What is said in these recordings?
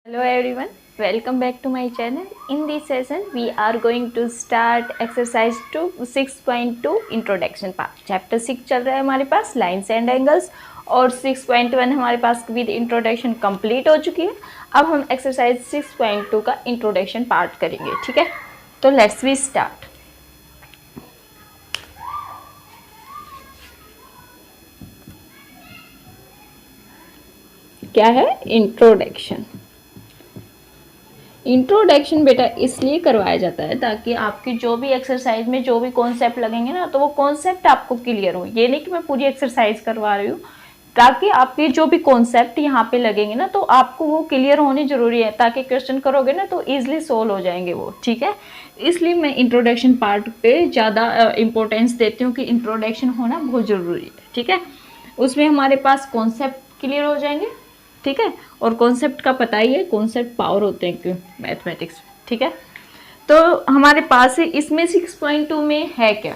Hello everyone, welcome back to my channel. In this session, we are going to start exercise 6.2 introduction part. Chapter 6 चल रहा है हमारे पास lines and angles और 6.1 हमारे पास with introduction complete हो चुकी है. अब हम exercise 6.2 का introduction part करेंगे, ठीक है? तो let's we start. क्या है इंट्रोडक्शन? इंट्रोडक्शन बेटा इसलिए करवाया जाता है ताकि आपकी जो भी एक्सरसाइज में जो भी कॉन्सेप्ट लगेंगे ना, तो वो कॉन्सेप्ट आपको क्लियर हो. ये नहीं कि मैं पूरी एक्सरसाइज करवा रही हूँ, ताकि आपके जो भी कॉन्सेप्ट यहाँ पे लगेंगे ना, तो आपको वो क्लियर होने जरूरी है, ताकि क्वेश्चन करोगे ना तो ईजिली सोल्व हो जाएंगे वो, ठीक है. इसलिए मैं इंट्रोडक्शन पार्ट पे ज़्यादा इंपॉर्टेंस देती हूँ कि इंट्रोडक्शन होना बहुत ज़रूरी है, ठीक है. उसमें हमारे पास कॉन्सेप्ट क्लियर हो जाएंगे, ठीक है. और कॉन्सेप्ट का पता ही है, कॉन्सेप्ट पावर होते हैं क्यों मैथमेटिक्स, ठीक है. तो हमारे पास इसमें 6.2 में है क्या?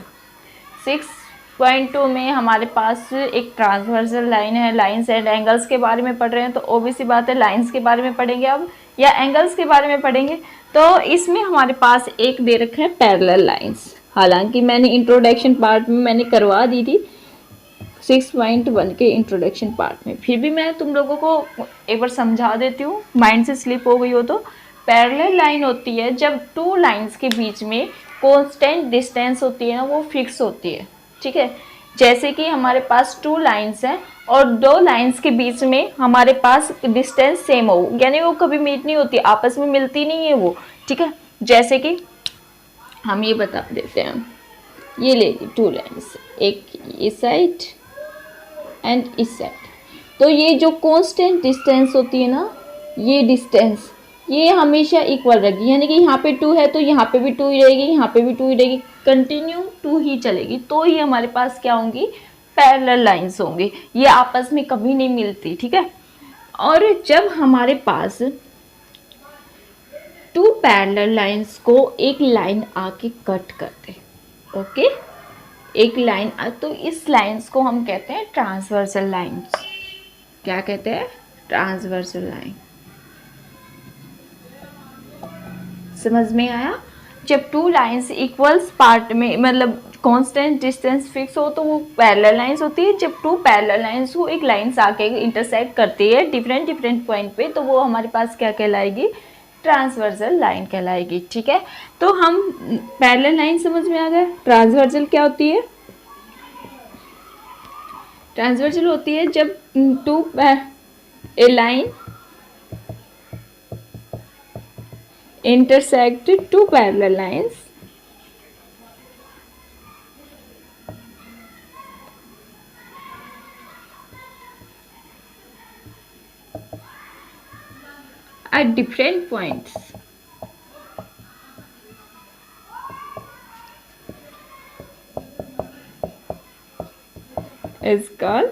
6.2 में हमारे पास एक ट्रांसवर्सल लाइन है. लाइंस एंड एंगल्स के बारे में पढ़ रहे हैं, तो ऑब्वियस सी बात है लाइंस के बारे में पढ़ेंगे अब, या एंगल्स के बारे में पढ़ेंगे. तो इसमें हमारे पास एक दे रखा है पैरेलल लाइंस. हालांकि मैंने इंट्रोडक्शन पार्ट में मैंने करवा दी थी 6.1 के इंट्रोडक्शन पार्ट में, फिर भी मैं तुम लोगों को एक बार समझा देती हूँ, माइंड से स्लिप हो गई हो तो. पैरेलल लाइन होती है जब टू लाइंस के बीच में कांस्टेंट डिस्टेंस होती है ना, वो फिक्स होती है, ठीक है. जैसे कि हमारे पास टू लाइंस हैं और दो लाइंस के बीच में हमारे पास डिस्टेंस सेम हो, यानी वो कभी मीट नहीं होती, आपस में मिलती नहीं है वो, ठीक है. जैसे कि हम ये बता देते हैं, ये ले ली टू लाइंस, एक इस साइड एंड इस साइड. तो ये जो कांस्टेंट डिस्टेंस होती है ना, ये डिस्टेंस ये हमेशा इक्वल रहेगी, यानी कि यहाँ पे 2 है तो यहाँ पे भी 2 ही रहेगी, यहाँ पे भी 2 ही रहेगी, कंटिन्यू 2 ही चलेगी. तो ये हमारे पास क्या होंगी? पैरेलल लाइंस होंगी, ये आपस में कभी नहीं मिलती, ठीक है. और जब हमारे पास टू पैरेलल लाइंस को एक लाइन आके कट करते, ओके, एक लाइन, तो इस लाइंस को हम कहते हैं ट्रांसवर्सल लाइंस. क्या कहते हैं? Transversal line. समझ में आया? जब टू लाइंस इक्वल्स पार्ट में मतलब कांस्टेंट डिस्टेंस फिक्स हो तो वो पैरेलल लाइंस होती है. जब टू पैरेलल लाइंस को एक लाइंस आके इंटरसेक्ट करती है डिफरेंट पॉइंट पे, तो वो हमारे पास क्या कहलाएगी? ट्रांसवर्सल लाइन कहलाएगी, ठीक है. तो हम पैरेलल लाइन समझ में आ गया. ट्रांसवर्सल क्या होती है? ट्रांसवर्सल होती है जब to a line intersect two parallel lines at different points. Is called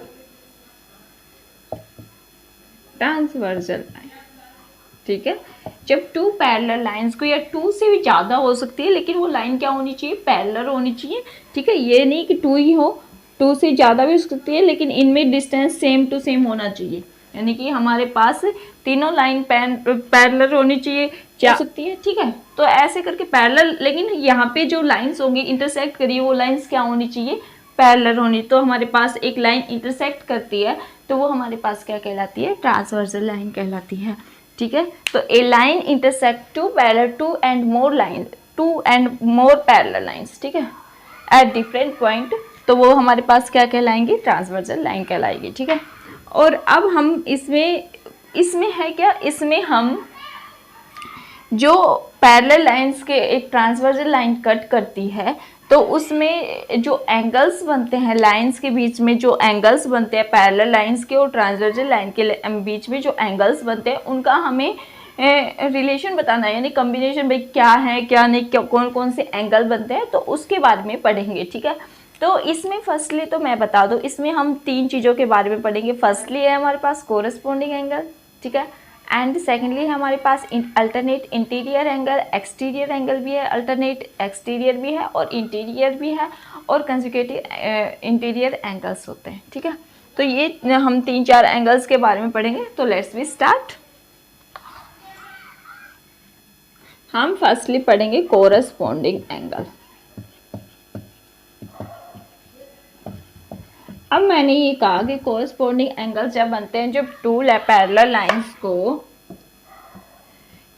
transversal line, ठीक है. जब टू पैरेलल लाइंस को, या टू से भी ज़्यादा हो सकती है, लेकिन वो लाइन क्या होनी चाहिए? पैरेलल होनी चाहिए, ठीक है. ये नहीं कि टू ही हो, टू से ज़्यादा भी हो सकती है, लेकिन इनमें डिस्टेंस सेम टू सेम होना चाहिए, यानी कि हमारे पास तीनों लाइन पैरेलल होनी चाहिए, हो सकती है, ठीक है. तो ऐसे करके पैरेलल, लेकिन यहाँ पे जो लाइंस होंगी इंटरसेक्ट करिए, वो लाइंस क्या होनी चाहिए? पैरेलल होनी. तो हमारे पास एक लाइन इंटरसेक्ट करती है, तो वो हमारे पास क्या कहलाती है? ट्रांसवर्सल लाइन कहलाती है, ठीक है. तो a line intersect two parallel two and more parallel lines, ठीक है, एट डिफरेंट पॉइंट, तो वो हमारे पास क्या कहलाएंगी? ट्रांसवर्सल लाइन कहलाएगी, ठीक है. और अब हम इसमें है क्या? इसमें हम जो पैरेलल लाइंस के एक ट्रांसवर्सल लाइन कट करती है, तो उसमें जो एंगल्स बनते हैं लाइंस के बीच में, जो एंगल्स बनते हैं पैरेलल लाइंस के और ट्रांसवर्सल लाइन के बीच में जो एंगल्स बनते हैं, उनका हमें रिलेशन बताना है, यानी कॉम्बिनेशन, भाई क्या है क्या नहीं, कौन कौन से एंगल बनते हैं, तो उसके बारे में पढ़ेंगे, ठीक है. तो इसमें फर्स्टली तो मैं बता दूं, इसमें हम तीन चीज़ों के बारे में पढ़ेंगे. फर्स्टली है हमारे पास कोरस्पॉन्डिंग एंगल, ठीक है. एंड सेकेंडली है हमारे पास alternate interior angle, exterior angle भी है, अल्टरनेट एक्सटीरियर भी है और इंटीरियर भी है, और कंसेक्यूटिव इंटीरियर एंगल्स होते हैं, ठीक है. तो ये हम 3-4 एंगल्स के बारे में पढ़ेंगे. तो लेट्स वी स्टार्ट. हम फर्स्टली पढ़ेंगे कोरस्पॉन्डिंग एंगल। अब मैंने ये कहा कि कोरस्पॉन्डिंग एंगल जब बनते हैं जब टू पैरेलल लाइंस को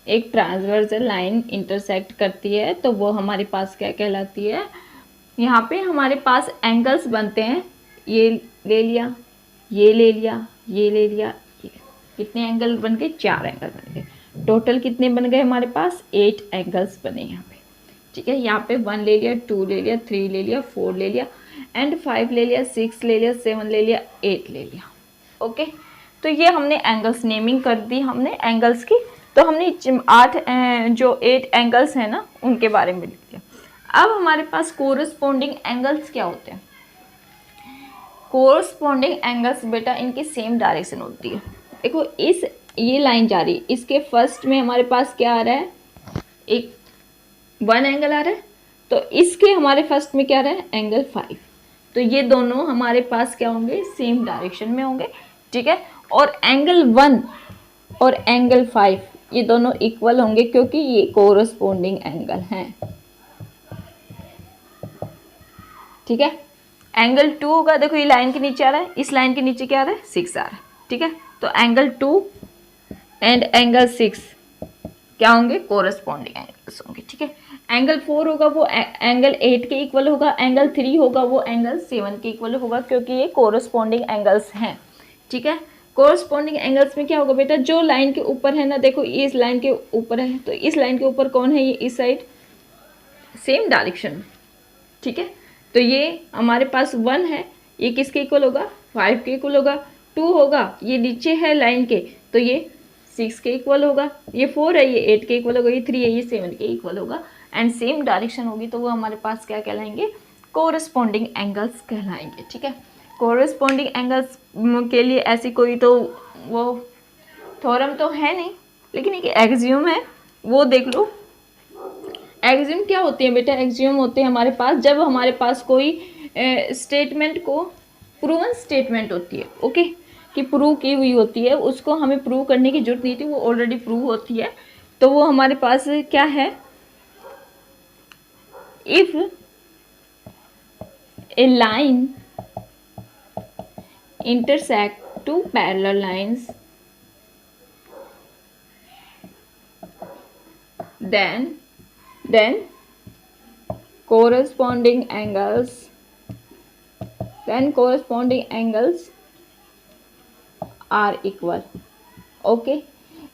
एक ट्रांसवर्सल लाइन इंटरसेक्ट करती है, तो वो हमारे पास क्या कहलाती है। यहाँ पे हमारे पास एंगल्स बनते हैं, ये ले लिया, ये ले लिया, ये ले लिया, ये। कितने एंगल बन गए? 4 एंगल बन गए। टोटल कितने बन गए हमारे पास? 8 एंगल्स बने यहाँ पे, ठीक है। यहाँ पे 1 ले लिया, 2 ले लिया, 3 ले लिया, 4 ले लिया एंड 5 ले लिया, 6 ले लिया, 7 ले लिया, 8 ले लिया। ओके, तो ये हमने एंगल्स नेमिंग कर दी हमने एंगल्स की। तो हमने 8 एंगल्स हैं ना, उनके बारे में लिख दिया। अब हमारे पास कोरस्पॉन्डिंग एंगल्स क्या होते हैं? कोरस्पॉन्डिंग एंगल्स बेटा इनकी सेम डायरेक्शन होती है। देखो ये लाइन जा रही है, इसके फर्स्ट में हमारे पास क्या आ रहा है? एक 1 एंगल आ रहा है, तो इसके हमारे फर्स्ट में क्या आ रहा है? एंगल 5। तो ये दोनों हमारे पास क्या होंगे? सेम डायरेक्शन में होंगे, ठीक है। और एंगल 1 और एंगल 5 ये दोनों इक्वल होंगे क्योंकि ये कोरस्पॉन्डिंग एंगल हैं, ठीक है। एंगल 2 होगा, देखो ये लाइन के नीचे आ रहा है, इस लाइन के नीचे क्या आ रहा है? 6 आ रहा है, ठीक है। तो एंगल 2 एंड एंगल 6 क्या होंगे? कोरस्पॉन्डिंग एंगल्स होंगे, ठीक है। एंगल 4 होगा वो एंगल 8 के इक्वल होगा, एंगल 3 होगा वो एंगल 7 के इक्वल होगा क्योंकि ये कोरस्पॉन्डिंग एंगल्स हैं, ठीक है। कोरस्पॉन्डिंग एंगल्स में क्या होगा बेटा? जो लाइन के ऊपर है ना, देखो इस लाइन के ऊपर है, तो इस लाइन के ऊपर कौन है? ये इस साइड, सेम डायरेक्शन में, ठीक है। तो ये हमारे पास 1 है, ये किसके इक्वल होगा? 5 के इक्वल होगा। 2 होगा, ये नीचे है लाइन के, तो ये 6 के इक्वल होगा। ये 4 है, ये 8 के इक्वल होगा। ये 3 है, ये 7 के इक्वल होगा। एंड सेम डायरेक्शन होगी तो वो हमारे पास क्या कहलाएंगे? कोरस्पॉन्डिंग एंगल्स कहलाएंगे, ठीक है। कोरस्पॉन्डिंग एंगल्स के लिए ऐसी कोई तो वो थ्योरम तो है नहीं, लेकिन एक एक्सियम है, वो देख लो। एक्सियम क्या होती है बेटा? एक्सियम होते हैं हमारे पास जब हमारे पास कोई स्टेटमेंट को प्रूवन स्टेटमेंट होती है, ओके, कि प्रूव की हुई होती है, उसको हमें प्रूव करने की जरूरत नहीं थी, वो ऑलरेडी प्रूव होती है, तो वो हमारे पास क्या है? If A line intersect two parallel lines, then corresponding angles are equal, okay.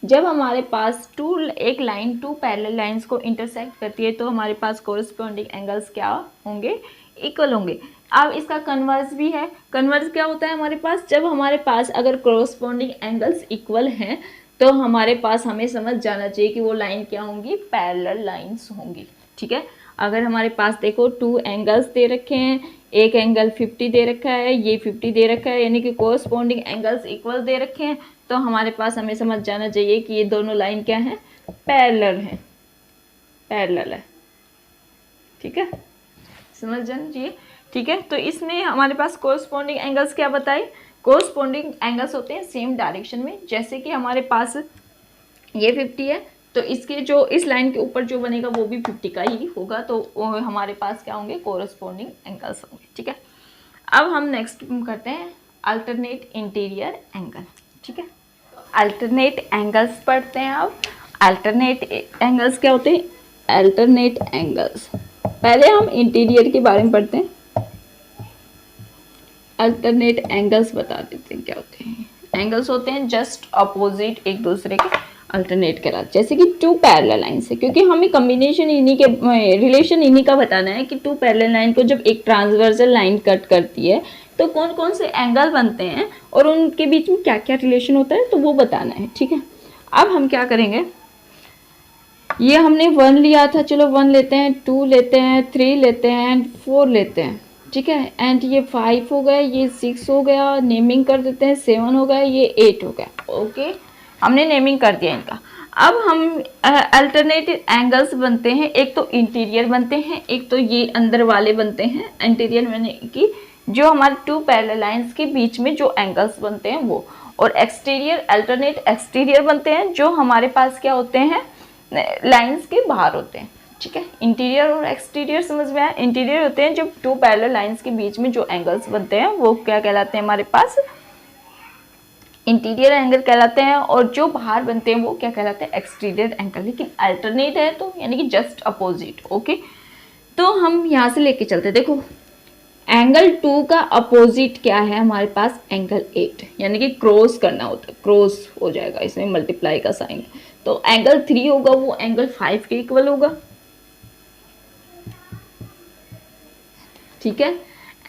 जब हमारे पास एक लाइन 2 पैरेलल लाइंस को इंटरसेक्ट करती है तो हमारे पास कोरस्पॉन्डिंग एंगल्स क्या होंगे? इक्वल होंगे। अब इसका कन्वर्स भी है। कन्वर्स क्या होता है हमारे पास? जब हमारे पास अगर कोरस्पॉन्डिंग एंगल्स इक्वल हैं तो हमारे पास हमें समझ जाना चाहिए कि वो लाइन क्या होंगी? पैरेलल लाइंस होंगी, ठीक है। अगर हमारे पास देखो 2 एंगल्स दे रखे हैं, एक एंगल 50 दे रखा है, ये 50 दे रखा है, यानी कि कोरस्पॉन्डिंग एंगल्स इक्वल दे रखे हैं, तो हमारे पास हमें समझ जाना चाहिए कि ये दोनों लाइन क्या हैं? पैरेलल हैं, पैरेलल है, ठीक है, समझ जाना चाहिए, ठीक है। तो इसमें हमारे पास कोरस्पॉन्डिंग एंगल्स क्या बताए? कोरस्पॉन्डिंग एंगल्स होते हैं सेम डायरेक्शन में। जैसे कि हमारे पास ये 50 है, तो इसके जो इस लाइन के ऊपर जो बनेगा वो भी 50 का ही होगा, तो हमारे पास क्या होंगे? कोरस्पॉन्डिंग एंगल्स होंगे, ठीक है। अब हम नेक्स्ट करते हैं अल्टरनेट इंटीरियर एंगल, ठीक है। अल्टरनेट एंगल्स पढ़ते हैं। अब अल्टरनेट एंगल्स क्या होते हैं? अल्टरनेट एंगल्स, पहले हम इंटीरियर के बारे में पढ़ते हैं। अल्टरनेट एंगल्स बता देते हैं क्या होते हैं। एंगल्स होते हैं जस्ट अपोजिट एक दूसरे के, अल्टरनेट कहलाते। जैसे कि 2 पैरेलल लाइंस है, क्योंकि हमें कॉम्बिनेशन इन्हीं के रिलेशन इन्हीं का बताना है कि 2 पैरेलल लाइन को जब एक ट्रांसवर्सल लाइन कट करती है तो कौन कौन से एंगल बनते हैं और उनके बीच में क्या क्या रिलेशन होता है, तो वो बताना है, ठीक है। अब हम क्या करेंगे, ये हमने 1 लिया था, चलो 1 लेते हैं, 2 लेते हैं, 3 लेते हैं एंड 4 लेते हैं, ठीक है। एंड ये 5 हो गया, ये 6 हो गया, नेमिंग कर देते हैं, 7 हो गया, ये 8 हो गया, ओके, हमने नेमिंग कर दिया इनका। अब हम अल्टरनेटिव एंगल्स बनते हैं, एक तो इंटीरियर बनते हैं, एक तो ये अंदर वाले बनते हैं। इंटीरियर मैंने कि जो हमारे 2 पैरेलल लाइंस के बीच में जो एंगल्स बनते हैं वो, और एक्सटीरियर अल्टरनेट एक्सटीरियर बनते हैं जो हमारे पास क्या होते हैं? लाइंस के बाहर होते हैं, ठीक है। इंटीरियर और एक्सटीरियर समझ में आया। इंटीरियर होते हैं जब टू पैरेलल लाइंस के बीच में जो एंगल्स बनते हैं वो क्या कहलाते हैं हमारे पास, इंटीरियर एंगल कहलाते हैं, और जो बाहर बनते हैं वो क्या कहलाते हैं, एक्सटीरियर एंगल। लेकिन अल्टरनेट है तो यानी कि जस्ट अपोजिट, ओके। तो हम यहाँ से लेके चलते हैं, देखो एंगल 2 का अपोजिट क्या है हमारे पास, एंगल 8, यानी कि क्रॉस करना होता है, क्रॉस हो जाएगा इसमें मल्टीप्लाई का साइन। तो एंगल 3 होगा वो एंगल 5 के इक्वल होगा, ठीक है।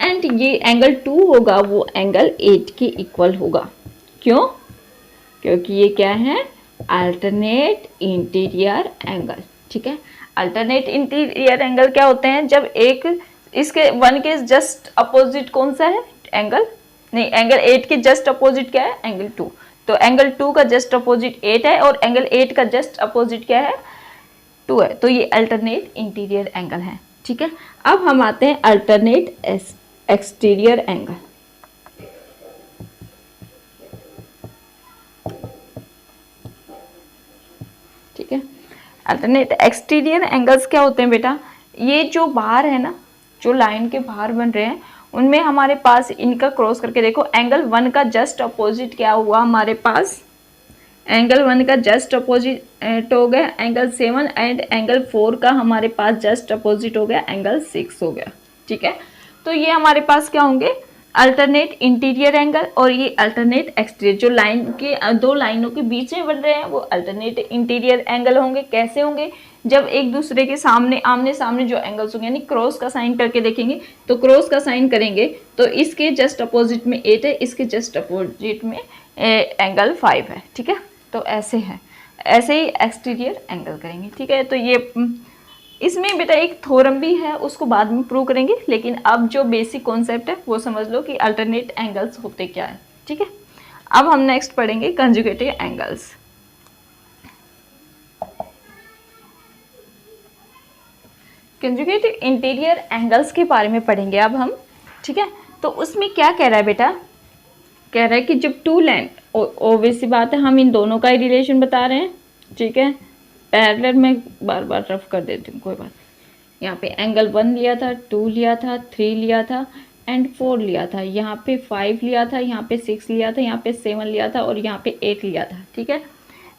एंड ये एंगल 2 होगा वो एंगल 8 के इक्वल होगा। क्यों? क्योंकि ये क्या है, अल्टरनेट इंटीरियर एंगल, ठीक है। अल्टरनेट इंटीरियर एंगल क्या होते हैं, जब एक इसके 1 के जस्ट अपोजिट कौन सा है एंगल, नहीं एंगल 8 के जस्ट अपोजिट क्या है, एंगल 2। तो एंगल 2 का जस्ट अपोजिट 8 है और एंगल 8 का जस्ट अपोजिट क्या है, 2 है। तो ये अल्टरनेट इंटीरियर एंगल है, ठीक है। अब हम आते हैं अल्टरनेट एक्सटीरियर एंगल। ठीक है, अल्टरनेट एक्सटीरियर एंगल्स क्या होते हैं बेटा, ये जो बाहर है ना, जो लाइन के बाहर बन रहे हैं उनमें हमारे पास इनका क्रॉस करके देखो, एंगल 1 का जस्ट अपोजिट क्या हुआ हमारे पास, एंगल 1 का जस्ट अपोजिट हो गया एंगल 7, एंड एंगल 4 का हमारे पास जस्ट अपोजिट हो गया एंगल 6 हो गया, ठीक है। तो ये हमारे पास क्या होंगे, अल्टरनेट इंटीरियर एंगल और ये अल्टरनेट एक्सटीरियर। जो लाइन के दो लाइनों के बीच में बन रहे हैं वो अल्टरनेट इंटीरियर एंगल होंगे। कैसे होंगे, जब एक दूसरे के सामने आमने सामने जो एंगल्स होंगे, यानी क्रॉस का साइन करके देखेंगे, तो क्रॉस का साइन करेंगे तो इसके जस्ट अपोजिट में 8 है, इसके जस्ट अपोजिट में एंगल 5 है, ठीक है। तो ऐसे है, ऐसे ही एक्सटीरियर एंगल करेंगे, ठीक है। तो ये इसमें बेटा एक थ्योरम भी है, उसको बाद में प्रूव करेंगे, लेकिन अब जो बेसिक कॉन्सेप्ट है वो समझ लो कि अल्टरनेट एंगल्स होते क्या है, ठीक है। अब हम नेक्स्ट पढ़ेंगे conjugative angles. Conjugative interior angles के बारे में पढ़ेंगे अब हम, ठीक है। तो उसमें क्या कह रहा है बेटा, कह रहा है कि जब टू लाइन, ऑब्वियस सी बात है हम इन दोनों का ही रिलेशन बता रहे हैं, ठीक है। पैरेलल में बार बार रफ कर देती हूँ, कोई बात। यहाँ पे एंगल 1 लिया था, 2 लिया था, 3 लिया था एंड 4 लिया था, यहाँ पे 5 लिया था, यहाँ पे 6 लिया था, यहाँ पे 7 लिया था और यहाँ पे 8 लिया था, ठीक है।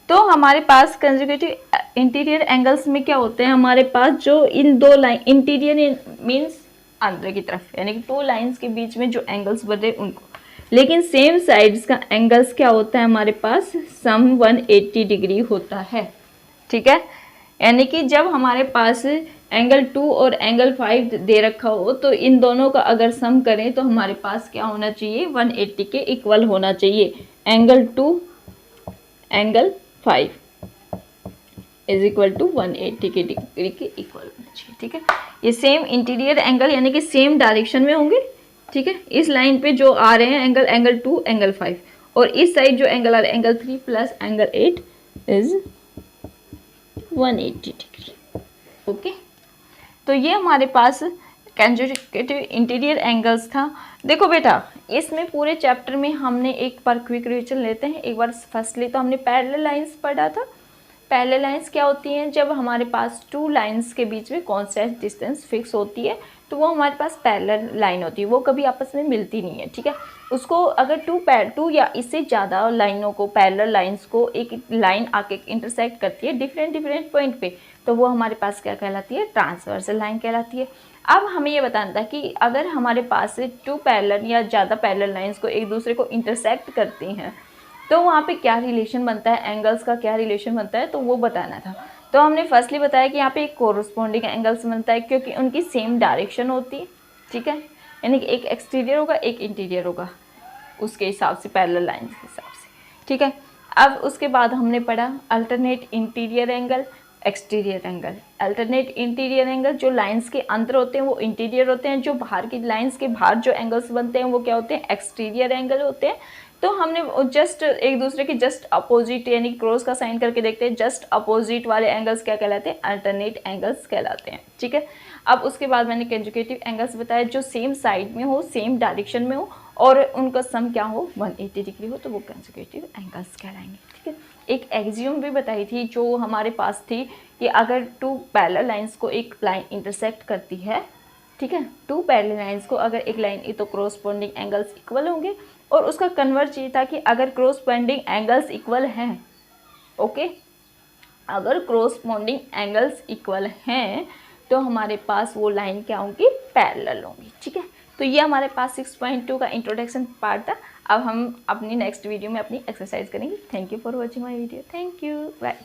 तो हमारे पास कंजुगेटिव इंटीरियर एंगल्स में क्या होते हैं, हमारे पास जो इन दो लाइन, इंटीरियर मीन्स अंदर की तरफ, यानी कि टू लाइंस के बीच में जो एंगल्स बने उनको, लेकिन सेम साइड्स का एंगल्स क्या होता है हमारे पास, सम 180 डिग्री होता है, ठीक है। यानी कि जब हमारे पास एंगल 2 और एंगल 5 दे रखा हो तो इन दोनों का अगर सम करें तो हमारे पास क्या होना चाहिए, 180 के इक्वल होना चाहिए। Angle 2 angle 5 is equal to 180 के डिग्री के इक्वल होना चाहिए, ठीक है। ये सेम इंटीरियर एंगल यानी कि सेम डायरेक्शन में होंगे, ठीक है। इस लाइन पे जो आ रहे हैं एंगल, एंगल 2 एंगल 5, और इस साइड जो एंगल आ रहा है angle 3 plus angle 8 is 180 degree, okay. तो ये हमारे पास कंजुगेटिव इंटीरियर एंगल्स था। देखो बेटा, इसमें पूरे चैप्टर में हमने एक बार क्विक रिविजन लेते हैं। एक बार फर्स्टली तो हमने पैरेलल लाइंस पढ़ा था। पैरेलल लाइंस क्या होती हैं, जब हमारे पास टू लाइंस के बीच में कांस्टेंट डिस्टेंस फिक्स होती है तो वो हमारे पास पैरेलल लाइन होती है, वो कभी आपस में मिलती नहीं है, ठीक है। उसको अगर टू या इससे ज़्यादा लाइनों को, पैरेलल लाइंस को एक लाइन आके इंटरसेक्ट करती है डिफरेंट पॉइंट पे, तो वो हमारे पास क्या कहलाती है, ट्रांसवर्सल लाइन कहलाती है। अब हमें ये बताना था कि अगर हमारे पास टू पैरेलल या ज़्यादा पैरेलल लाइंस को एक दूसरे को इंटरसेक्ट करती हैं तो वहाँ पे क्या रिलेशन बनता है, एंगल्स का क्या रिलेशन बनता है, तो वो बताना था। तो हमने फर्स्टली बताया कि यहाँ पे एक कोरोस्पोंडिंग एंगल्स बनता है क्योंकि उनकी सेम डायरेक्शन होती है, ठीक है। यानी कि एक एक्सटीरियर होगा एक इंटीरियर होगा उसके हिसाब से, पैरेलल लाइन के हिसाब से, ठीक है। अब उसके बाद हमने पढ़ा alternate interior angle, exterior angle. Alternate interior angle जो लाइंस के अंदर होते हैं वो इंटीरियर होते हैं, जो बाहर की लाइंस के बाहर जो एंगल्स बनते हैं वो क्या होते हैं, एक्सटीरियर एंगल होते हैं। तो हमने जस्ट एक दूसरे के जस्ट अपोजिट यानी क्रॉस का साइन करके देखते हैं, जस्ट अपोजिट वाले एंगल्स क्या कहलाते हैं, अल्टरनेट एंगल्स कहलाते हैं, ठीक है। अब उसके बाद मैंने कंजुगेटिव एंगल्स बताया जो सेम साइड में हो, सेम डायरेक्शन में हो और उनका सम क्या हो 180 डिग्री हो तो वो कंसेक्यूटिव एंगल्स कहलाएंगे। ठीक है, एक एक्सियम भी बताई थी जो हमारे पास थी कि अगर टू पैरेलल लाइंस को एक लाइन इंटरसेक्ट करती है, ठीक है, टू पैरेलल लाइंस को अगर एक लाइन तो क्रॉसपोंडिंग एंगल्स इक्वल होंगे, और उसका कन्वर्स ये था कि अगर क्रॉसपोंडिंग एंगल्स इक्वल हैं, ओके, अगर क्रॉसपोंडिंग एंगल्स इक्वल हैं तो हमारे पास वो लाइन क्या होंगी, पैरेलल होंगी। ठीक है, तो ये हमारे पास 6.2 का इंट्रोडक्शन पार्ट था। अब हम अपनी नेक्स्ट वीडियो में अपनी एक्सरसाइज करेंगे। Thank you for watching my video. Thank you, bye.